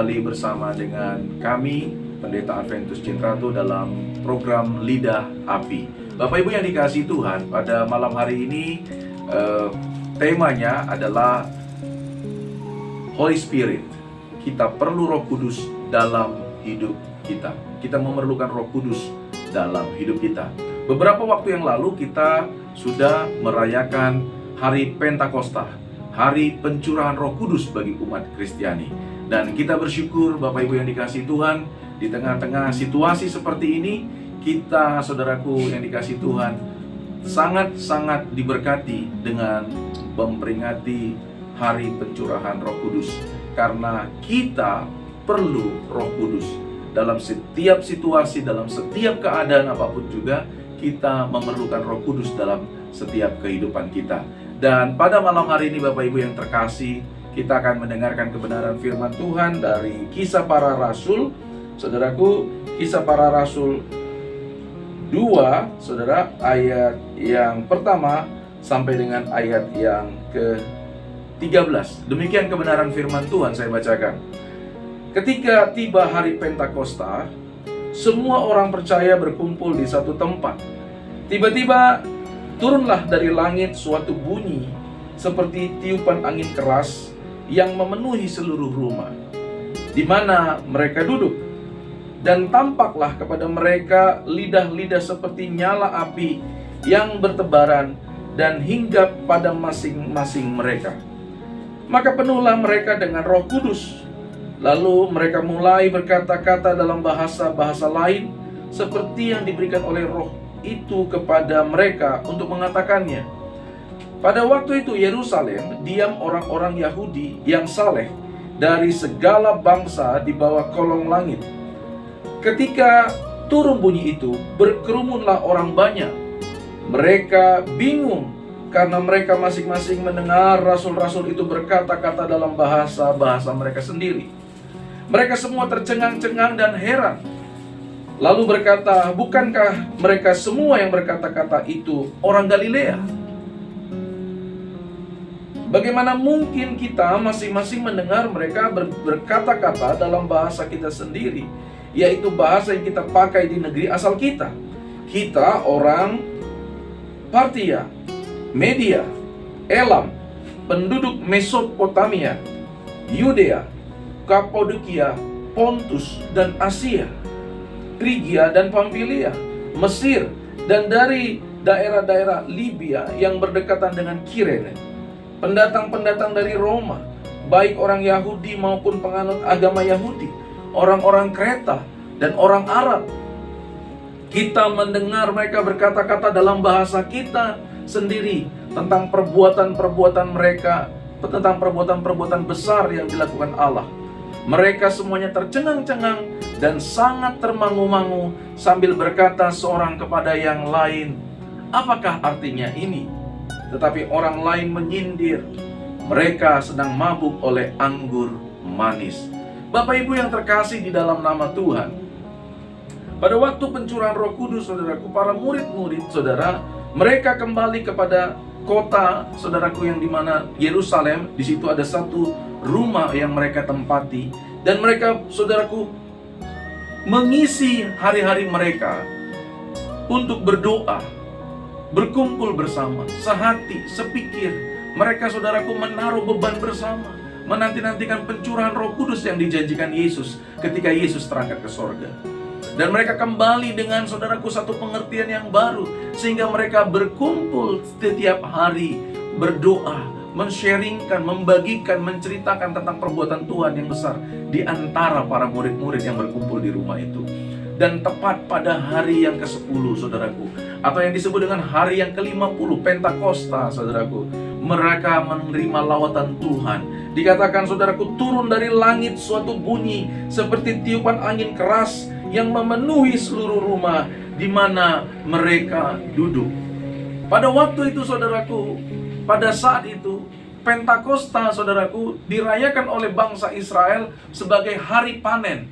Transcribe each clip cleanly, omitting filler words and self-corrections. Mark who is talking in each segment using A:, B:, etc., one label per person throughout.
A: kembali bersama dengan kami, Pendeta Adventus Cintrato, dalam program Lidah Api. Bapak Ibu yang dikasihi Tuhan, pada malam hari ini temanya adalah Holy Spirit. Kita perlu Roh Kudus dalam hidup kita. Kita memerlukan Roh Kudus dalam hidup kita. Beberapa waktu yang lalu kita sudah merayakan Hari Pentakosta, Hari Pencurahan Roh Kudus bagi umat Kristiani. Dan kita bersyukur Bapak Ibu yang dikasihi Tuhan, di tengah-tengah situasi seperti ini, kita, saudaraku yang dikasihi Tuhan, sangat-sangat diberkati dengan memperingati Hari Pencurahan Roh Kudus. Karena kita perlu Roh Kudus dalam setiap situasi, dalam setiap keadaan apapun juga, kita memerlukan Roh Kudus dalam setiap kehidupan kita. Dan pada malam hari ini Bapak Ibu yang terkasih, kita akan mendengarkan kebenaran firman Tuhan dari Kisah Para Rasul. Saudaraku, Kisah Para Rasul 2, saudara, ayat yang pertama sampai dengan ayat yang ke-13. Demikian kebenaran firman Tuhan, saya bacakan. Ketika tiba hari Pentakosta, semua orang percaya berkumpul di satu tempat. Tiba-tiba turunlah dari langit suatu bunyi seperti tiupan angin keras yang memenuhi seluruh rumah di mana mereka duduk. Dan tampaklah kepada mereka lidah-lidah seperti nyala api yang bertebaran dan hinggap pada masing-masing mereka. Maka penuhlah mereka dengan Roh Kudus. Lalu mereka mulai berkata-kata dalam bahasa-bahasa lain seperti yang diberikan oleh Roh itu kepada mereka untuk mengatakannya. Pada waktu itu Yerusalem diam orang-orang Yahudi yang saleh dari segala bangsa di bawah kolong langit. Ketika turun bunyi itu, berkerumunlah orang banyak. Mereka bingung karena mereka masing-masing mendengar rasul-rasul itu berkata-kata dalam bahasa-bahasa mereka sendiri. Mereka semua tercengang-cengang dan heran. Lalu berkata, bukankah mereka semua yang berkata-kata itu orang Galilea? Bagaimana mungkin kita masing-masing mendengar mereka berkata-kata dalam bahasa kita sendiri, yaitu bahasa yang kita pakai di negeri asal kita? Kita orang Partia, Media, Elam, penduduk Mesopotamia, Yudea, Kapadokia, Pontus dan Asia, Frigia dan Pamfilia, Mesir, dan dari daerah-daerah Libya yang berdekatan dengan Kirene, pendatang-pendatang dari Roma, baik orang Yahudi maupun penganut agama Yahudi, orang-orang Kreta dan orang Arab. Kita mendengar mereka berkata-kata dalam bahasa kita sendiri tentang perbuatan-perbuatan mereka, tentang perbuatan-perbuatan besar yang dilakukan Allah. Mereka semuanya tercengang-cengang dan sangat termangu-mangu sambil berkata seorang kepada yang lain, apakah artinya ini? Tetapi orang lain menyindir, mereka sedang mabuk oleh anggur manis. Bapak Ibu yang terkasih di dalam nama Tuhan, pada waktu pencurahan Roh Kudus, saudaraku, para murid-murid, saudara, mereka kembali kepada kota, saudaraku, yang dimana Yerusalem. Di situ ada satu rumah yang mereka tempati, dan mereka, saudaraku, mengisi hari-hari mereka untuk berdoa, berkumpul bersama, sehati, sepikir. Mereka, saudaraku, menaruh beban bersama, menanti-nantikan pencurahan Roh Kudus yang dijanjikan Yesus ketika Yesus terangkat ke sorga. Dan mereka kembali dengan, saudaraku, satu pengertian yang baru, sehingga mereka berkumpul setiap hari, berdoa, men-sharingkan, membagikan, menceritakan tentang perbuatan Tuhan yang besar di antara para murid-murid yang berkumpul di rumah itu. Dan tepat pada hari yang ke-10, saudaraku, atau yang disebut dengan hari yang ke-50, Pentakosta, saudaraku, mereka menerima lawatan Tuhan. Dikatakan, saudaraku, turun dari langit suatu bunyi seperti tiupan angin keras yang memenuhi seluruh rumah di mana mereka duduk. Pada waktu itu, saudaraku, pada saat itu, Pentakosta, saudaraku, dirayakan oleh bangsa Israel sebagai hari panen.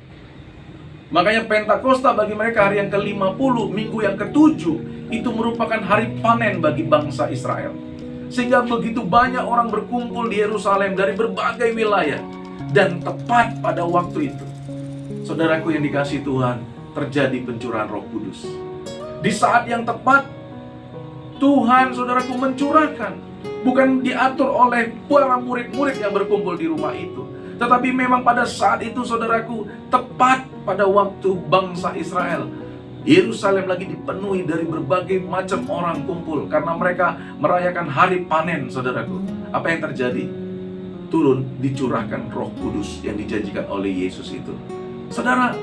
A: Makanya Pentakosta bagi mereka hari yang ke-50, minggu yang ke-7, itu merupakan hari panen bagi bangsa Israel. Sehingga begitu banyak orang berkumpul di Yerusalem dari berbagai wilayah. Dan tepat pada waktu itu, saudaraku yang dikasihi Tuhan, terjadi pencurahan Roh Kudus. Di saat yang tepat, Tuhan, saudaraku, mencurahkan. Bukan diatur oleh para murid-murid yang berkumpul di rumah itu, tetapi memang pada saat itu, saudaraku, tepat pada waktu bangsa Israel, Yerusalem lagi dipenuhi dari berbagai macam orang kumpul karena mereka merayakan hari panen, saudaraku. Apa yang terjadi? Turun, dicurahkan Roh Kudus yang dijanjikan oleh Yesus itu. Saudara,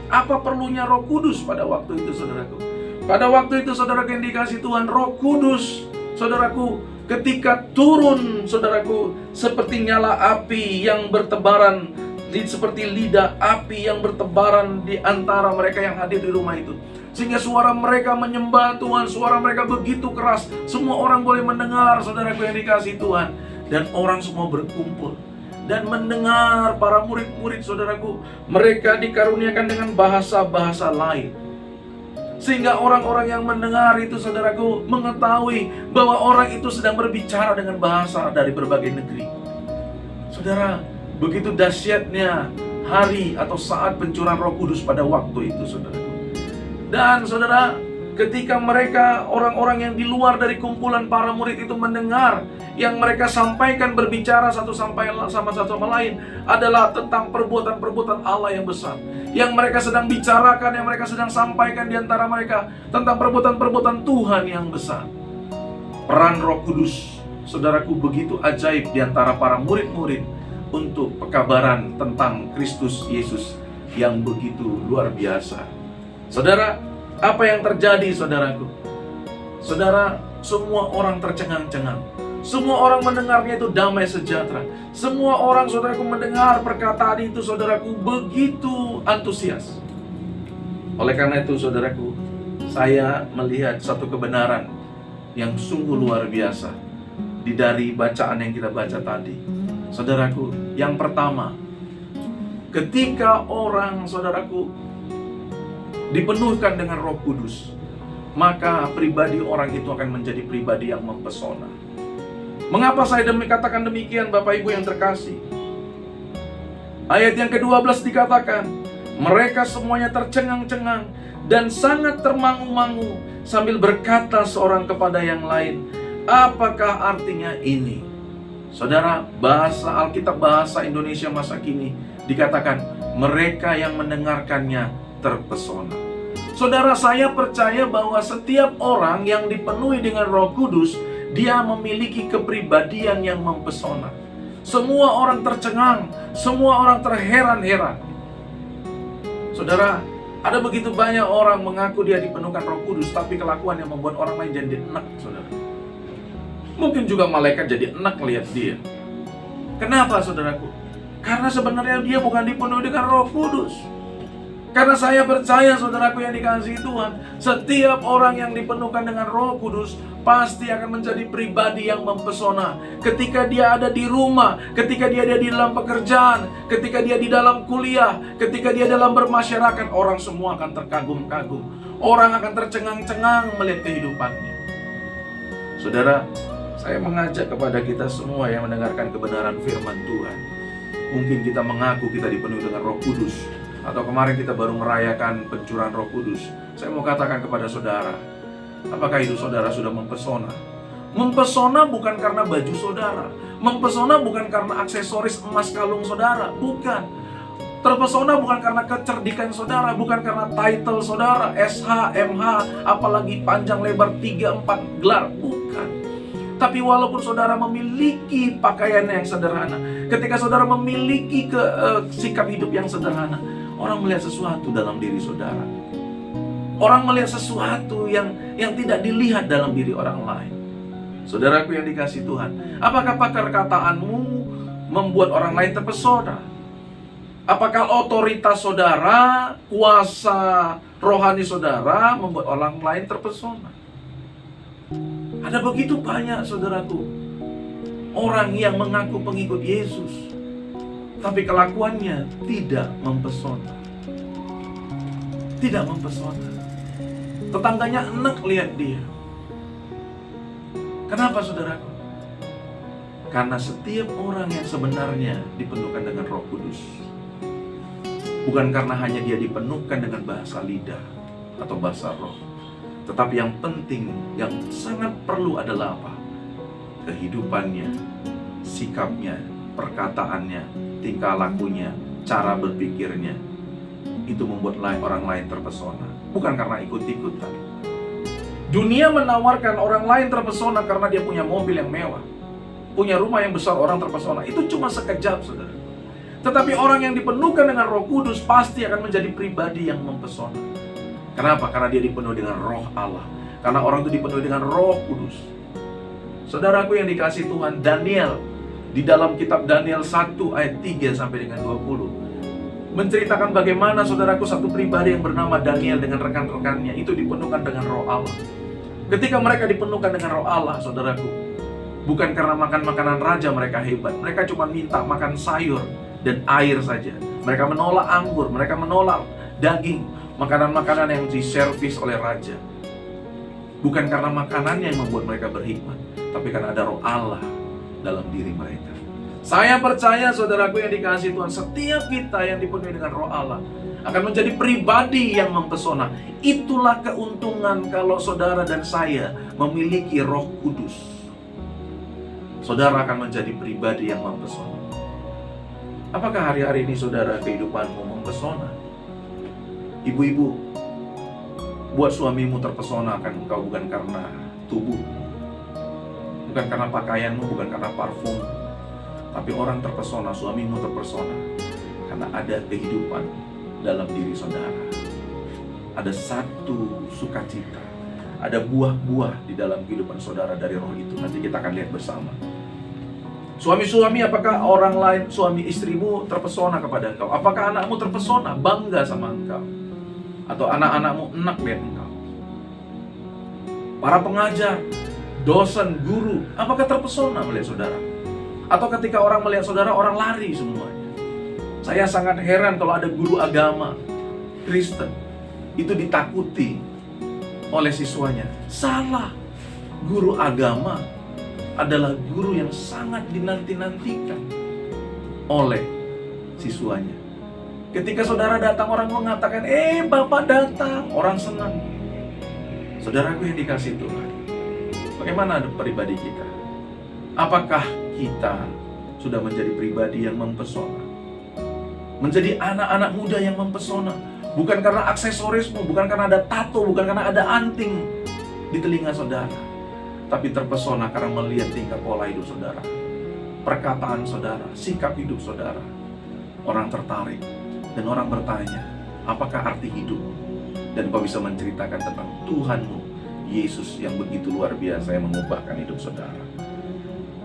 A: apa perlunya Roh Kudus pada waktu itu, saudaraku? Pada waktu itu, saudaraku yang dikasihi Tuhan, Roh Kudus, saudaraku, ketika turun, saudaraku, seperti nyala api yang bertebaran, seperti lidah api yang bertebaran di antara mereka yang hadir di rumah itu. Sehingga suara mereka menyembah Tuhan, suara mereka begitu keras, semua orang boleh mendengar, saudaraku yang dikasihi Tuhan. Dan orang semua berkumpul dan mendengar para murid-murid, saudaraku, mereka dikaruniakan dengan bahasa-bahasa lain. Sehingga orang-orang yang mendengar itu, saudaraku, mengetahui bahwa orang itu sedang berbicara dengan bahasa dari berbagai negeri. Saudara, begitu dahsyatnya hari atau saat pencurahan Roh Kudus pada waktu itu, saudaraku. Dan saudara, ketika mereka, orang-orang yang di luar dari kumpulan para murid itu mendengar yang mereka sampaikan, berbicara satu sama lain adalah tentang perbuatan-perbuatan Allah yang besar. Yang mereka sedang bicarakan, yang mereka sedang sampaikan di antara mereka tentang perbuatan-perbuatan Tuhan yang besar. Peran Roh Kudus, saudaraku, begitu ajaib di antara para murid-murid untuk pekabaran tentang Kristus Yesus yang begitu luar biasa. Saudara, apa yang terjadi, saudaraku? Saudara, semua orang tercengang-cengang. Semua orang mendengarnya itu damai sejahtera. Semua orang, saudaraku, mendengar perkataan itu, saudaraku, begitu antusias. Oleh karena itu, saudaraku, saya melihat satu kebenaran yang sungguh luar biasa dari bacaan yang kita baca tadi. Saudaraku, yang pertama, ketika orang, saudaraku, dipenuhkan dengan Roh Kudus, maka pribadi orang itu akan menjadi pribadi yang mempesona. Mengapa saya katakan demikian, Bapak Ibu yang terkasih? Ayat yang ke-12 dikatakan, mereka semuanya tercengang-cengang dan sangat termangu-mangu sambil berkata seorang kepada yang lain, apakah artinya ini? Saudara, bahasa Alkitab, bahasa Indonesia masa kini dikatakan, mereka yang mendengarkannya terpesona. Saudara, saya percaya bahwa setiap orang yang dipenuhi dengan Roh Kudus, dia memiliki kepribadian yang mempesona. Semua orang tercengang, semua orang terheran-heran. Saudara, ada begitu banyak orang mengaku dia dipenuhkan Roh Kudus, tapi kelakuan yang membuat orang lain jadi enak, saudara. Mungkin juga malaikat jadi enak lihat dia. Kenapa, saudaraku? Karena sebenarnya dia bukan dipenuhi dengan Roh Kudus. Karena saya percaya, saudaraku yang dikasihi Tuhan, setiap orang yang dipenuhkan dengan Roh Kudus pasti akan menjadi pribadi yang mempesona. Ketika dia ada di rumah, ketika dia ada di dalam pekerjaan, ketika dia di dalam kuliah, ketika dia dalam bermasyarakat, orang semua akan terkagum-kagum. Orang akan tercengang-cengang melihat kehidupannya. Saudara, saya mengajak kepada kita semua yang mendengarkan kebenaran firman Tuhan. Mungkin kita mengaku kita dipenuhi dengan Roh Kudus, atau kemarin kita baru merayakan pencurahan Roh Kudus. Saya mau katakan kepada saudara, apakah hidup saudara sudah mempesona? Mempesona bukan karena baju saudara, mempesona bukan karena aksesoris emas kalung saudara, bukan. Terpesona bukan karena kecerdikan saudara, bukan karena title saudara, SH, MH, apalagi panjang lebar 3-4 gelar, bukan. Tapi walaupun saudara memiliki pakaian yang sederhana, ketika saudara memiliki sikap hidup yang sederhana, orang melihat sesuatu dalam diri saudara. Orang melihat sesuatu yang tidak dilihat dalam diri orang lain. Saudaraku yang dikasihi Tuhan, apakah perkataanmu membuat orang lain terpesona? Apakah otoritas saudara, kuasa rohani saudara membuat orang lain terpesona? Ada begitu banyak, saudaraku, orang yang mengaku pengikut Yesus, tapi kelakuannya tidak mempesona. Tidak mempesona. Tetangganya enak lihat dia. Kenapa, saudaraku? Karena setiap orang yang sebenarnya dipenuhkan dengan Roh Kudus, bukan karena hanya dia dipenuhkan dengan bahasa lidah atau bahasa roh, tetapi yang penting, yang sangat perlu adalah apa? Kehidupannya, sikapnya, perkataannya, tingkah lakunya, cara berpikirnya. Itu membuat orang lain terpesona, bukan karena ikut-ikutan. Dunia menawarkan orang lain terpesona karena dia punya mobil yang mewah, punya rumah yang besar, orang terpesona. Itu cuma sekejap, saudara. Tetapi orang yang dipenuhkan dengan Roh Kudus pasti akan menjadi pribadi yang mempesona. Kenapa? Karena dia dipenuhi dengan Roh Allah. Karena orang itu dipenuhi dengan Roh Kudus. Saudaraku yang dikasihi Tuhan, Daniel di dalam kitab Daniel 1 ayat 3 sampai dengan 20 menceritakan bagaimana, saudaraku, satu pribadi yang bernama Daniel dengan rekan-rekannya itu dipenuhkan dengan Roh Allah. Ketika mereka dipenuhkan dengan Roh Allah, saudaraku, bukan karena makan makanan raja mereka hebat. Mereka cuma minta makan sayur dan air saja. Mereka menolak anggur, mereka menolak daging, makanan-makanan yang diservis oleh raja. Bukan karena makanannya yang membuat mereka berhikmat, tapi karena ada Roh Allah dalam diri mereka. Saya percaya, saudaraku yang dikasihi Tuhan, setiap kita yang dipenuhi dengan Roh Allah akan menjadi pribadi yang mempesona. Itulah keuntungan kalau saudara dan saya memiliki Roh Kudus. Saudara akan menjadi pribadi yang mempesona. Apakah hari-hari ini, saudara, kehidupanmu mempesona? Ibu-ibu, buat suamimu terpesona akan engkau bukan karena tubuh, bukan karena pakaianmu, bukan karena parfum, tapi orang terpesona, suamimu terpesona karena ada kehidupan dalam diri saudara. Ada satu sukacita, ada buah-buah di dalam kehidupan saudara dari Roh itu. Nanti kita akan lihat bersama. Suami-suami, apakah orang lain, suami istrimu terpesona kepada engkau? Apakah anakmu terpesona, bangga sama engkau? Atau anak-anakmu enak lihat engkau? Para pengajar, dosen, guru, apakah terpesona melihat saudara? Atau ketika orang melihat saudara, orang lari semuanya? Saya sangat heran kalau ada guru agama Kristen itu ditakuti oleh siswanya. Salah. Guru agama adalah guru yang sangat dinanti-nantikan oleh siswanya. Ketika saudara datang, orang mengatakan, Bapak datang, orang senang. Saudaraku yang dikasihi Tuhan, bagaimana pribadi kita? Apakah kita sudah menjadi pribadi yang mempesona? Menjadi anak-anak muda yang mempesona, bukan karena aksesorismu, bukan karena ada tato, bukan karena ada anting di telinga saudara, tapi terpesona karena melihat tingkah pola hidup saudara, perkataan saudara, sikap hidup saudara. Orang tertarik dan orang bertanya, apakah arti hidup? Dan kau bisa menceritakan tentang Tuhanmu Yesus yang begitu luar biasa yang mengubahkan hidup saudara.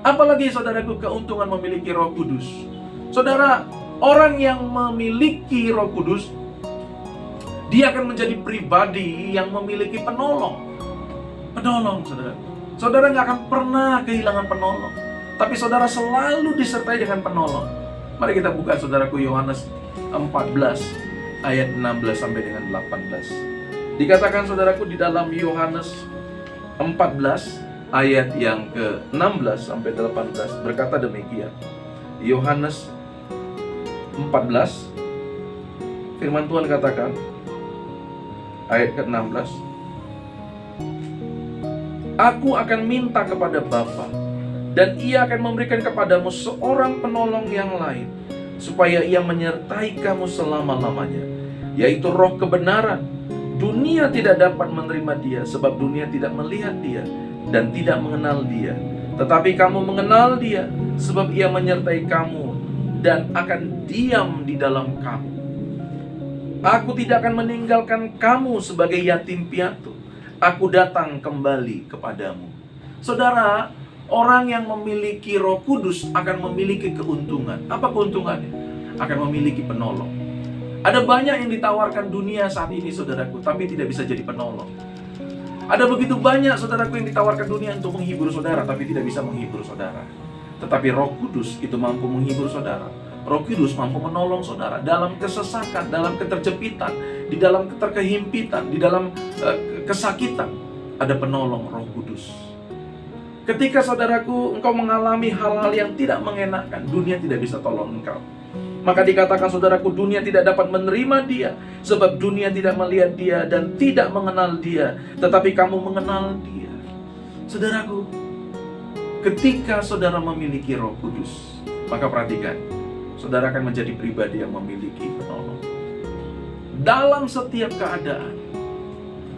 A: Apalagi, saudaraku, keuntungan memiliki Roh Kudus. Saudara, orang yang memiliki Roh Kudus, dia akan menjadi pribadi yang memiliki penolong. Penolong, saudara. Saudara nggak akan pernah kehilangan penolong, tapi saudara selalu disertai dengan penolong. Mari kita buka, saudaraku, Yohanes 14 ayat 16 sampai dengan 18. Dikatakan, saudaraku, di dalam Yohanes 14 ayat yang ke-16 sampai 18 berkata demikian. Yohanes 14, firman Tuhan katakan ayat ke-16, Aku akan minta kepada Bapa, dan Ia akan memberikan kepadamu seorang penolong yang lain, supaya Ia menyertai kamu selama-lamanya, yaitu Roh kebenaran. Dunia tidak dapat menerima Dia, sebab dunia tidak melihat Dia dan tidak mengenal Dia. Tetapi kamu mengenal Dia, sebab Ia menyertai kamu dan akan diam di dalam kamu. Aku tidak akan meninggalkan kamu sebagai yatim piatu. Aku datang kembali kepadamu. Saudara, orang yang memiliki Roh Kudus akan memiliki keuntungan. Apa keuntungannya? Akan memiliki penolong. Ada banyak yang ditawarkan dunia saat ini, saudaraku, tapi tidak bisa jadi penolong. Ada begitu banyak, saudaraku, yang ditawarkan dunia untuk menghibur saudara, tapi tidak bisa menghibur saudara. Tetapi Roh Kudus itu mampu menghibur saudara. Roh Kudus mampu menolong saudara dalam kesesakan, dalam keterjepitan, di dalam keterkehimpitan, di dalam kesakitan. Ada penolong Roh Kudus. Ketika saudaraku, engkau mengalami hal-hal yang tidak mengenakan, dunia tidak bisa tolong engkau. Maka dikatakan saudaraku, dunia tidak dapat menerima dia, sebab dunia tidak melihat dia dan tidak mengenal dia, tetapi kamu mengenal dia. Saudaraku, ketika saudara memiliki Roh Kudus, maka perhatikan, saudara akan menjadi pribadi yang memiliki penolong. Dalam setiap keadaan,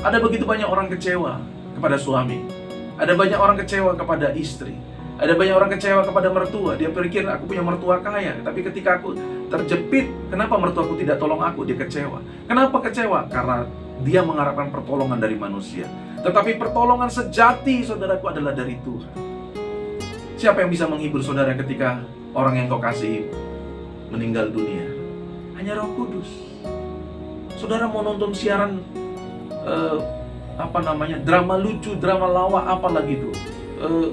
A: ada begitu banyak orang kecewa kepada suami, ada banyak orang kecewa kepada istri, ada banyak orang kecewa kepada mertua. Dia pikir, aku punya mertua kaya, tapi ketika aku terjepit, kenapa mertuaku tidak tolong aku? Dia kecewa. Kenapa kecewa? Karena dia mengharapkan pertolongan dari manusia. Tetapi pertolongan sejati, saudaraku, adalah dari Tuhan. Siapa yang bisa menghibur saudara ketika orang yang kau kasih meninggal dunia? Hanya Roh Kudus. Saudara mau nonton siaran drama lucu, drama lawak, apalagi itu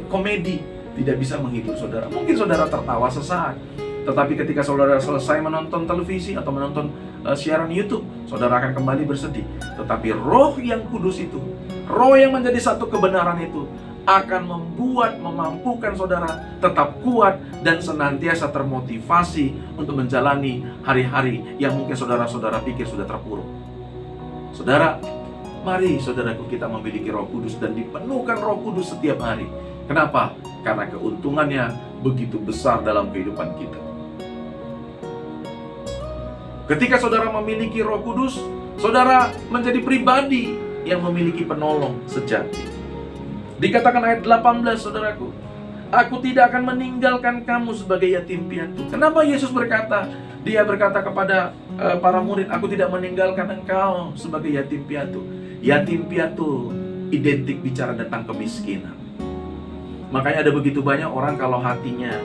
A: komedi, tidak bisa menghibur saudara. Mungkin saudara tertawa sesaat, tetapi ketika saudara selesai menonton televisi atau menonton siaran YouTube, saudara akan kembali bersedih. Tetapi Roh yang kudus itu, Roh yang menjadi satu kebenaran itu, akan memampukan saudara tetap kuat dan senantiasa termotivasi untuk menjalani hari-hari yang mungkin saudara-saudara pikir sudah terpuruk. Saudara, mari saudaraku, kita memiliki Roh Kudus dan dipenuhkan Roh Kudus setiap hari. Kenapa? Karena keuntungannya begitu besar dalam kehidupan kita. Ketika saudara memiliki Roh Kudus, saudara menjadi pribadi yang memiliki penolong sejati. Dikatakan ayat 18, saudaraku, aku tidak akan meninggalkan kamu sebagai yatim piatu. Kenapa Yesus berkata? Dia berkata kepada para murid, aku tidak meninggalkan engkau sebagai yatim piatu. Yatim piatu identik bicara tentang kemiskinan. Makanya ada begitu banyak orang kalau hatinya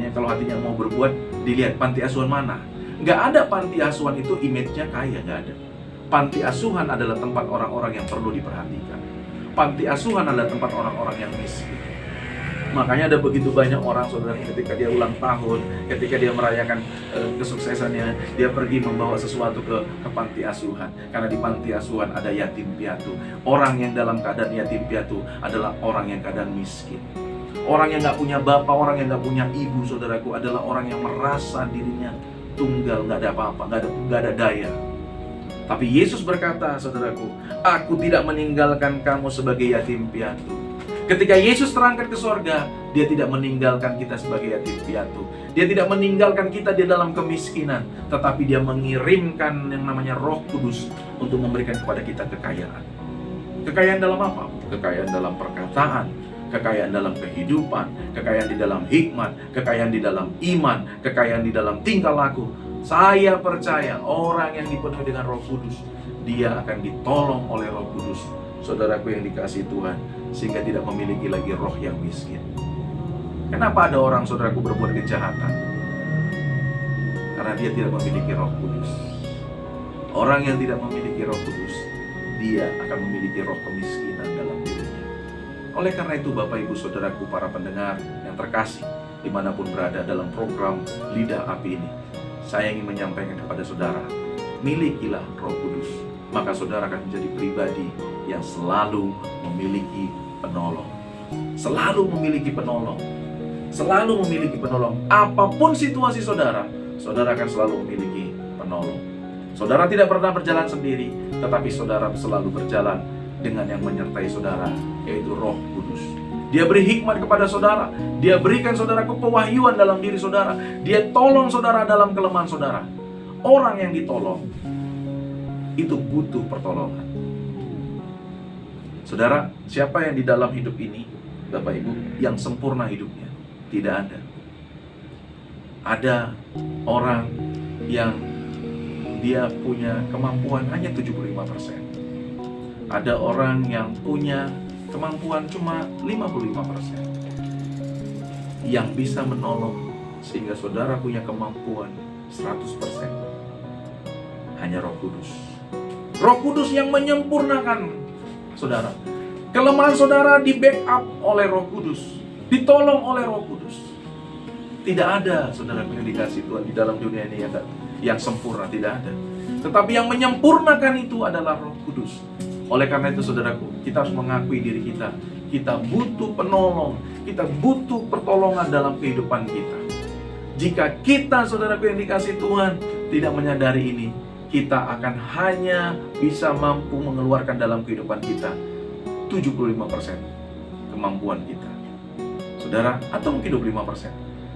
A: kalau hatinya mau berbuat, dilihat panti asuhan mana. Nggak ada panti asuhan itu image-nya kaya, nggak ada. Panti asuhan adalah tempat orang-orang yang perlu diperhatikan. Panti asuhan adalah tempat orang-orang yang miskin. Makanya ada begitu banyak orang, saudara, ketika dia ulang tahun, ketika dia merayakan kesuksesannya, dia pergi membawa sesuatu ke panti asuhan. Karena di panti asuhan ada yatim piatu. Orang yang dalam keadaan yatim piatu adalah orang yang keadaan miskin. Orang yang nggak punya bapak, orang yang nggak punya ibu, saudaraku, adalah orang yang merasa dirinya tunggal, nggak ada apa-apa, nggak ada daya. Tapi Yesus berkata, saudaraku, aku tidak meninggalkan kamu sebagai yatim piatu. Ketika Yesus terangkat ke sorga, dia tidak meninggalkan kita sebagai yatim piatu. Dia tidak meninggalkan kita di dalam kemiskinan, tetapi dia mengirimkan yang namanya Roh Kudus untuk memberikan kepada kita kekayaan. Kekayaan dalam apa? Kekayaan dalam perkataan, kekayaan dalam kehidupan, kekayaan di dalam hikmat, kekayaan di dalam iman, kekayaan di dalam tingkah laku. Saya percaya orang yang dipenuhi dengan Roh Kudus, dia akan ditolong oleh Roh Kudus, saudaraku yang dikasihi Tuhan, sehingga tidak memiliki lagi roh yang miskin. Kenapa ada orang, saudaraku, berbuat kejahatan? Karena dia tidak memiliki Roh Kudus. Orang yang tidak memiliki Roh Kudus, dia akan memiliki roh kemiskinan dalam dirinya. Oleh karena itu, Bapak Ibu Saudaraku, para pendengar yang terkasih, dimanapun berada dalam program Lidah Api ini, saya ingin menyampaikan kepada saudara, milikilah Roh Kudus, maka saudara akan menjadi pribadi yang selalu memiliki penolong. Selalu memiliki penolong. Selalu memiliki penolong. Apapun situasi saudara, saudara akan selalu memiliki penolong. Saudara tidak pernah berjalan sendiri, tetapi saudara selalu berjalan dengan yang menyertai saudara, yaitu Roh Kudus. Dia beri hikmat kepada saudara. Dia berikan saudaraku pewahyuan dalam diri saudara. Dia tolong saudara dalam kelemahan saudara. Orang yang ditolong itu butuh pertolongan. Saudara, siapa yang di dalam hidup ini, Bapak Ibu, yang sempurna hidupnya? Tidak ada. Ada orang yang dia punya kemampuan hanya 75%. Ada orang yang punya kemampuan cuma 55%. Yang bisa menolong sehingga saudara punya kemampuan 100%. Hanya Roh Kudus. Roh Kudus yang menyempurnakan saudara. Kelemahan saudara di backup oleh Roh Kudus, ditolong oleh Roh Kudus. Tidak ada saudara yang dikasih Tuhan di dalam dunia ini yang sempurna, tidak ada. Tetapi yang menyempurnakan itu adalah Roh Kudus. Oleh karena itu saudaraku, kita harus mengakui diri kita. Kita butuh penolong, kita butuh pertolongan dalam kehidupan kita. Jika kita, saudaraku yang dikasihi Tuhan, tidak menyadari ini, kita akan hanya bisa mampu mengeluarkan dalam kehidupan kita 75% kemampuan kita. Saudara, atau mungkin 25%.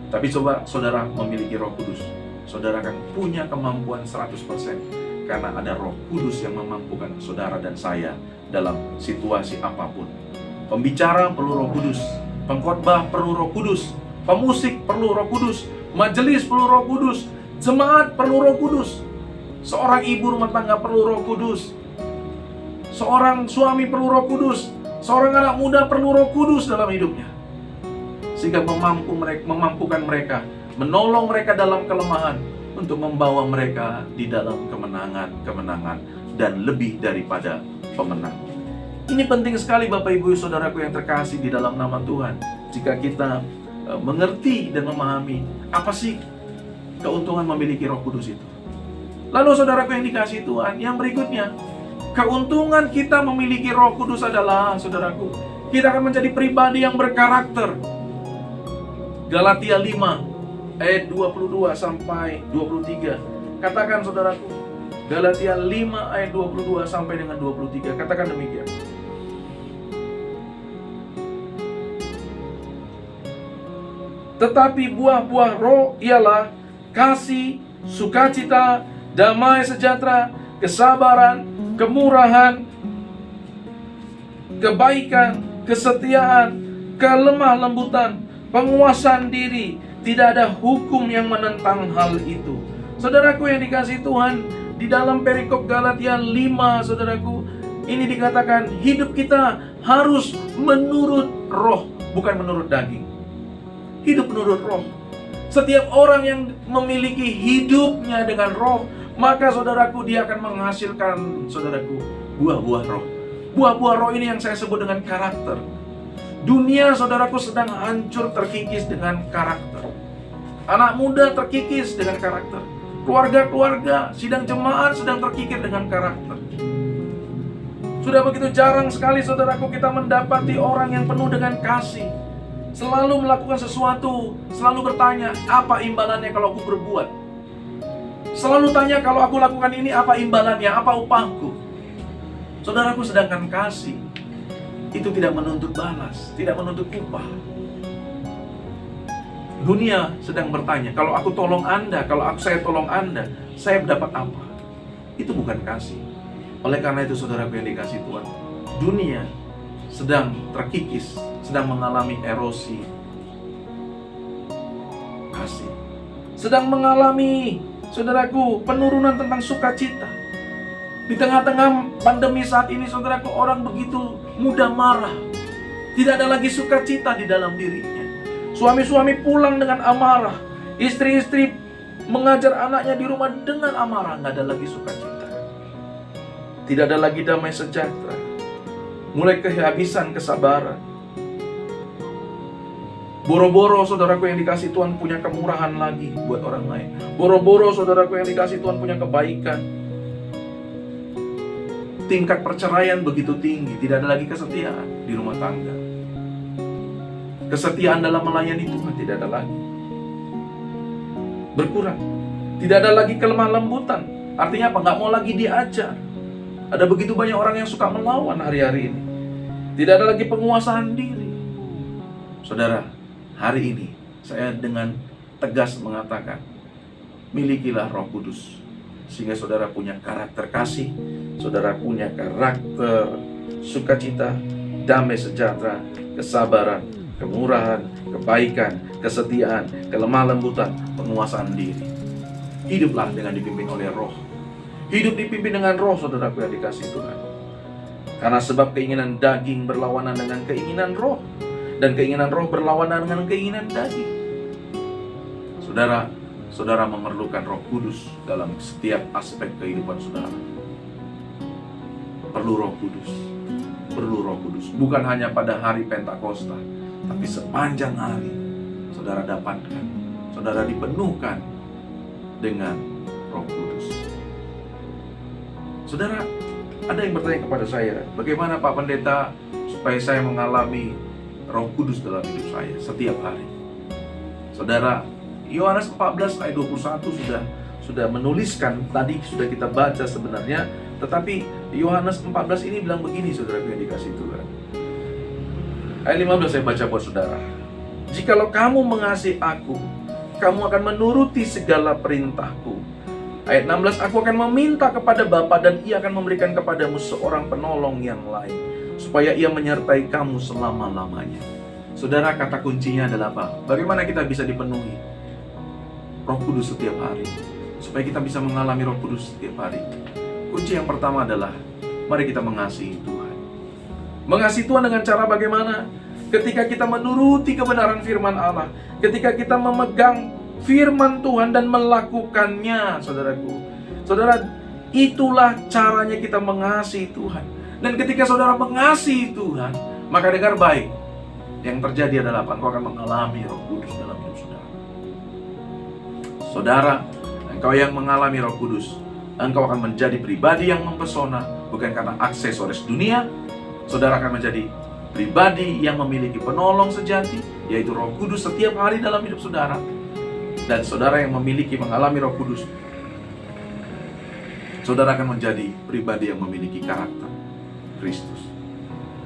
A: Tapi coba saudara memiliki Roh Kudus, saudara akan punya kemampuan 100%. Karena ada Roh Kudus yang memampukan saudara dan saya dalam situasi apapun. Pembicara perlu Roh Kudus, pengkhotbah perlu Roh Kudus, pemusik perlu Roh Kudus, majelis perlu Roh Kudus, jemaat perlu Roh Kudus, seorang ibu rumah tangga perlu Roh Kudus, seorang suami perlu Roh Kudus, seorang anak muda perlu Roh Kudus dalam hidupnya, sehingga memampukan mereka, menolong mereka dalam kelemahan, untuk membawa mereka di dalam kemenangan, dan lebih daripada pemenang. Ini penting sekali Bapak Ibu Saudaraku yang terkasih di dalam nama Tuhan. Jika kita mengerti dan memahami apa sih keuntungan memiliki Roh Kudus itu. Lalu saudaraku yang dikasihi Tuhan, yang berikutnya, keuntungan kita memiliki Roh Kudus adalah, saudaraku, kita akan menjadi pribadi yang berkarakter. Galatia 5 ayat 22 sampai 23. Katakan saudaraku, Galatia 5 ayat 22 sampai dengan 23. Katakan demikian. Tetapi buah-buah roh ialah kasih, sukacita, damai sejahtera, kesabaran, kemurahan, kebaikan, kesetiaan, kelemah lembutan, penguasaan diri. Tidak ada hukum yang menentang hal itu. Saudaraku yang dikasihi Tuhan, di dalam perikop Galatia 5, saudaraku, ini dikatakan hidup kita harus menurut roh, bukan menurut daging. Hidup menurut roh. Setiap orang yang memiliki hidupnya dengan roh, maka saudaraku, dia akan menghasilkan, saudaraku, buah-buah roh. Buah-buah roh ini yang saya sebut dengan karakter. Dunia, saudaraku, sedang hancur terkikis dengan karakter. Anak muda terkikis dengan karakter. Keluarga-keluarga, sidang jemaat sedang terkikis dengan karakter. Sudah begitu jarang sekali, saudaraku, kita mendapati orang yang penuh dengan kasih. Selalu melakukan sesuatu, selalu bertanya, apa imbalannya kalau aku berbuat? Selalu tanya, kalau aku lakukan ini, apa imbalannya, apa upahku? Saudaraku, sedangkan kasih itu tidak menuntut balas, tidak menuntut upah. Dunia sedang bertanya, kalau aku tolong Anda, saya tolong Anda, saya dapat apa? Itu bukan kasih. Oleh karena itu, saudaraku yang dikasihi Tuhan, dunia sedang terkikis, sedang mengalami erosi kasih, sedang mengalami, saudaraku, penurunan tentang sukacita. Di tengah-tengah pandemi saat ini, saudaraku, orang begitu mudah marah. Tidak ada lagi sukacita di dalam dirinya. Suami-suami pulang dengan amarah. Istri-istri mengajar anaknya di rumah dengan amarah. Nggak ada lagi sukacita. Tidak ada lagi damai sejahtera. Mulai kehabisan kesabaran. Boro-boro, saudaraku yang dikasihi Tuhan, punya kemurahan lagi buat orang lain. Boro-boro, saudaraku yang dikasihi Tuhan, punya kebaikan. Tingkat perceraian begitu tinggi, tidak ada lagi kesetiaan di rumah tangga. Kesetiaan dalam melayani Tuhan tidak ada lagi. Berkurang. Tidak ada lagi kelemah lembutan. Artinya apa? Nggak mau lagi diajar. Ada begitu banyak orang yang suka melawan hari-hari ini. Tidak ada lagi penguasaan diri. Saudara, hari ini saya dengan tegas mengatakan, milikilah Roh Kudus. Sehingga saudara punya karakter kasih, saudara punya karakter sukacita, damai sejahtera, kesabaran, kemurahan, kebaikan, kesetiaan, kelemah lembutan, penguasaan diri. Hiduplah dengan dipimpin oleh roh. Hidup dipimpin dengan roh, saudaraku yang dikasihi Tuhan. Karena sebab keinginan daging berlawanan dengan keinginan roh, dan keinginan roh berlawanan dengan keinginan daging. Saudara memerlukan Roh Kudus dalam setiap aspek kehidupan saudara. Perlu Roh Kudus. Perlu Roh Kudus. Bukan hanya pada hari Pentakosta, tapi sepanjang hari saudara dapatkan, saudara dipenuhkan dengan Roh Kudus. Saudara, Ada yang bertanya kepada saya, bagaimana Pak Pendeta supaya saya mengalami Roh Kudus dalam hidup saya setiap hari? Saudara, Yohanes 14 ayat 21 sudah menuliskan, tadi sudah kita baca sebenarnya, tetapi Yohanes 14 ini bilang begini, saudara yang dikasih Tuhan. Ayat 15 saya baca buat saudara. Jikalau kamu mengasihi aku, kamu akan menuruti segala perintahku. Ayat 16, aku akan meminta kepada Bapa dan ia akan memberikan kepadamu seorang penolong yang lain, supaya ia menyertai kamu selama-lamanya. Saudara, kata kuncinya adalah apa? Bagaimana kita bisa dipenuhi Roh Kudus setiap hari? Supaya kita bisa mengalami Roh Kudus setiap hari. Kunci yang pertama adalah, mari kita mengasihi Tuhan. Mengasihi Tuhan dengan cara bagaimana? Ketika kita menuruti kebenaran firman Allah, ketika kita memegang firman Tuhan dan melakukannya, saudaraku. Saudara, itulah caranya kita mengasihi Tuhan. Dan ketika saudara mengasihi Tuhan, maka dengar baik, yang terjadi adalah apa? Engkau akan mengalami Roh Kudus dalam hidup saudara. Saudara, engkau yang mengalami Roh Kudus, engkau akan menjadi pribadi yang mempesona, bukan karena aksesoris dunia. Saudara akan menjadi pribadi yang memiliki penolong sejati, yaitu Roh Kudus setiap hari dalam hidup saudara. Dan saudara yang mengalami Roh Kudus, saudara akan menjadi pribadi yang memiliki karakter Kristus.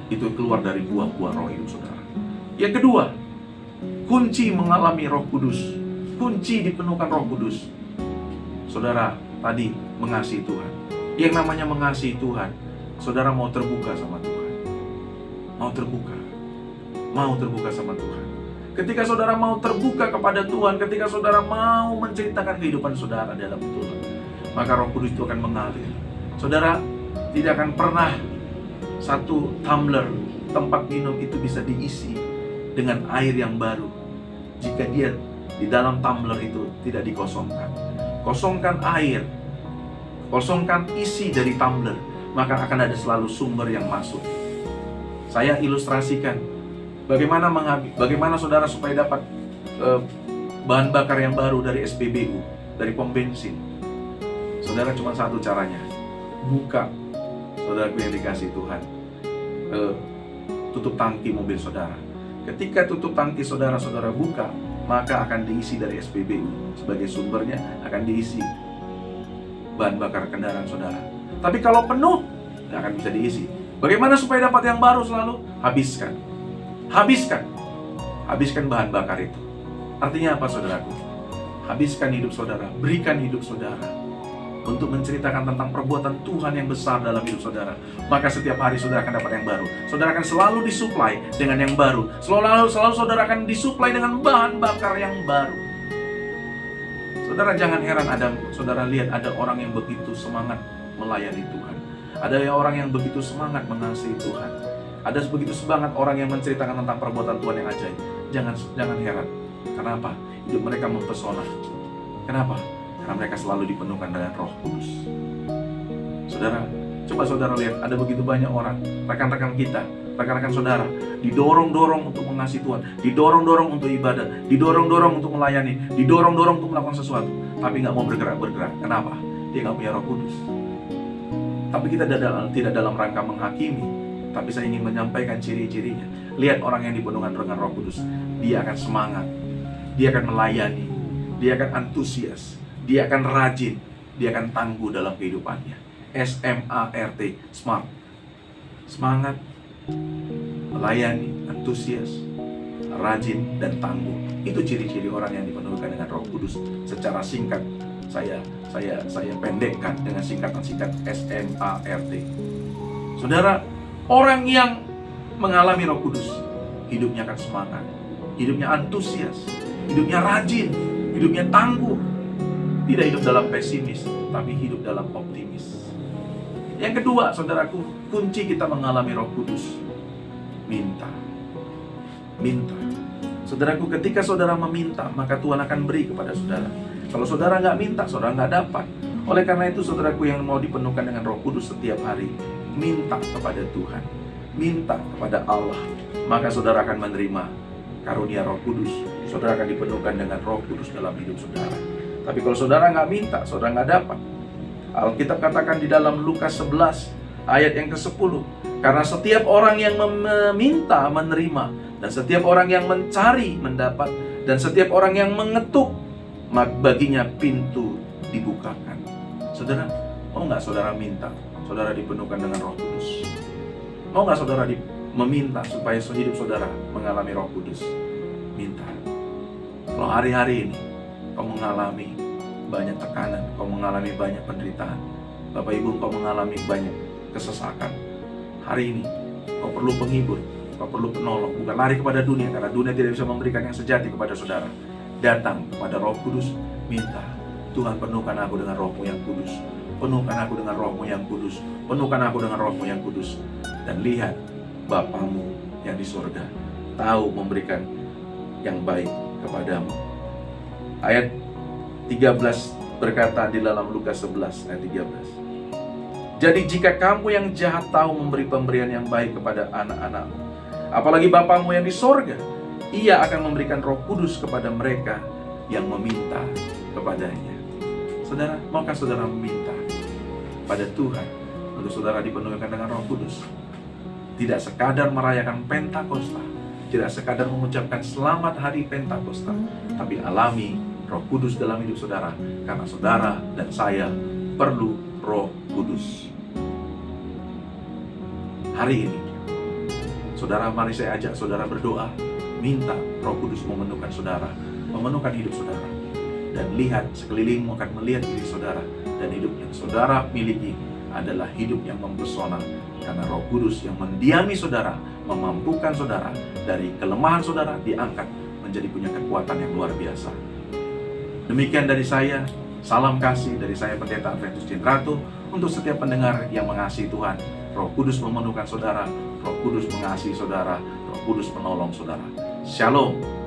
A: Itu keluar dari buah-buah roh hidup saudara. Yang kedua, kunci mengalami Roh Kudus, kunci dipenuhkan Roh Kudus, saudara, tadi mengasihi Tuhan. Yang namanya mengasihi Tuhan, saudara mau terbuka sama Tuhan, mau terbuka sama Tuhan. Ketika saudara mau terbuka kepada Tuhan, ketika saudara mau menceritakan kehidupan saudara dalam Tuhan, maka Roh Kudus itu akan mengalir. Saudara, tidak akan pernah satu tumbler tempat minum itu bisa diisi dengan air yang baru jika dia di dalam tumbler itu tidak dikosongkan. Kosongkan air, kosongkan isi dari tumbler, maka akan ada selalu sumber yang masuk. Saya ilustrasikan bagaimana saudara supaya dapat bahan bakar yang baru dari SPBU, dari pom bensin. Saudara, cuma satu caranya, buka, saudaraku yang dikasih Tuhan, tutup tangki mobil saudara. Ketika tutup tangki saudara buka, maka akan diisi dari SPBU, sebagai sumbernya akan diisi bahan bakar kendaraan saudara. Tapi kalau penuh, tidak akan bisa diisi. Bagaimana supaya dapat yang baru selalu? Habiskan bahan bakar itu. Artinya apa, saudaraku? Habiskan hidup saudara, berikan hidup saudara untuk menceritakan tentang perbuatan Tuhan yang besar dalam hidup saudara. Maka setiap hari saudara akan dapat yang baru. Saudara akan selalu disuplai dengan yang baru. Selalu saudara akan disuplai dengan bahan bakar yang baru. Saudara, jangan heran saudara lihat ada orang yang begitu semangat melayani Tuhan. Ada orang yang begitu semangat mengasihi Tuhan. Ada begitu semangat orang yang menceritakan tentang perbuatan Tuhan yang ajaib. Jangan heran. Kenapa? Hidup mereka mempesona. Kenapa? Karena mereka selalu dipenuhkan dengan Roh Kudus. Saudara, coba saudara lihat, ada begitu banyak orang, rekan-rekan kita, rekan-rekan saudara, didorong-dorong untuk mengasihi Tuhan, didorong-dorong untuk ibadah, didorong-dorong untuk melayani, didorong-dorong untuk melakukan sesuatu, tapi nggak mau bergerak. Kenapa? Dia nggak punya Roh Kudus. Tapi kita tidak dalam rangka menghakimi, tapi saya ingin menyampaikan ciri-cirinya. Lihat orang yang dipenuhkan dengan Roh Kudus, dia akan semangat, dia akan melayani, dia akan antusias, dia akan rajin, dia akan tangguh dalam kehidupannya. SMART, smart. Semangat, melayani, antusias, rajin, dan tangguh. Itu ciri-ciri orang yang dipenuhkan dengan Roh Kudus. Secara singkat, saya pendekkan dengan singkatan-singkat SMART. Saudara, orang yang mengalami Roh Kudus, hidupnya akan semangat, hidupnya antusias, hidupnya rajin, hidupnya tangguh. Tidak hidup dalam pesimis, tapi hidup dalam optimis. Yang kedua, saudaraku, kunci kita mengalami Roh Kudus, minta. Saudaraku, ketika saudara meminta, maka Tuhan akan beri kepada saudara. Kalau saudara nggak minta, saudara nggak dapat. Oleh karena itu, saudaraku yang mau dipenuhkan dengan Roh Kudus setiap hari, minta kepada Tuhan, minta kepada Allah, maka saudara akan menerima karunia Roh Kudus. Saudara akan dipenuhkan dengan Roh Kudus dalam hidup saudara. Tapi kalau saudara nggak minta, saudara nggak dapat. Alkitab katakan di dalam Lukas 11 ayat yang ke-10. Karena setiap orang yang meminta menerima, dan setiap orang yang mencari mendapat, dan setiap orang yang mengetuk, baginya pintu dibukakan. Saudara, mau nggak saudara minta saudara dipenuhkan dengan Roh Kudus? Mau nggak saudara meminta supaya hidup saudara mengalami Roh Kudus? Minta. Kalau hari-hari ini kau mengalami banyak tekanan, kau mengalami banyak penderitaan, Bapak Ibu, kau mengalami banyak kesesakan, hari ini kau perlu penghibur, kau perlu penolong. Bukan lari kepada dunia, karena dunia tidak bisa memberikan yang sejati kepada saudara. Datang kepada Roh Kudus, minta, Tuhan, penuhkan aku dengan Roh-Mu yang kudus, penuhkan aku dengan Roh-Mu yang kudus, penuhkan aku dengan Roh-Mu yang kudus. Dan lihat, Bapamu yang di surga tahu memberikan yang baik kepadamu. Ayat 13 berkata di dalam Lukas 11 ayat 13. Jadi jika kamu yang jahat tahu memberi pemberian yang baik kepada anak-anakmu, apalagi Bapamu yang di sorga, Ia akan memberikan Roh Kudus kepada mereka yang meminta kepadanya. Saudara, maukah saudara meminta pada Tuhan untuk saudara dipenuhkan dengan Roh Kudus? Tidak sekadar merayakan Pentakosta, tidak sekadar mengucapkan selamat hari Pentakosta, tapi alami Roh Kudus dalam hidup saudara, karena saudara dan saya perlu Roh Kudus. Hari ini, saudara, mari saya ajak saudara berdoa, minta Roh Kudus memenuhkan saudara, memenuhkan hidup saudara. Dan lihat, sekelilingmu akan melihat diri saudara, dan hidup yang saudara miliki adalah hidup yang mempesona, karena Roh Kudus yang mendiami saudara, memampukan saudara, dari kelemahan saudara diangkat menjadi punya kekuatan yang luar biasa. Demikian dari saya, salam kasih dari saya Pendeta Adventus Cintrato untuk setiap pendengar yang mengasihi Tuhan. Roh Kudus memenuhkan saudara, Roh Kudus mengasihi saudara, Roh Kudus menolong saudara. Shalom.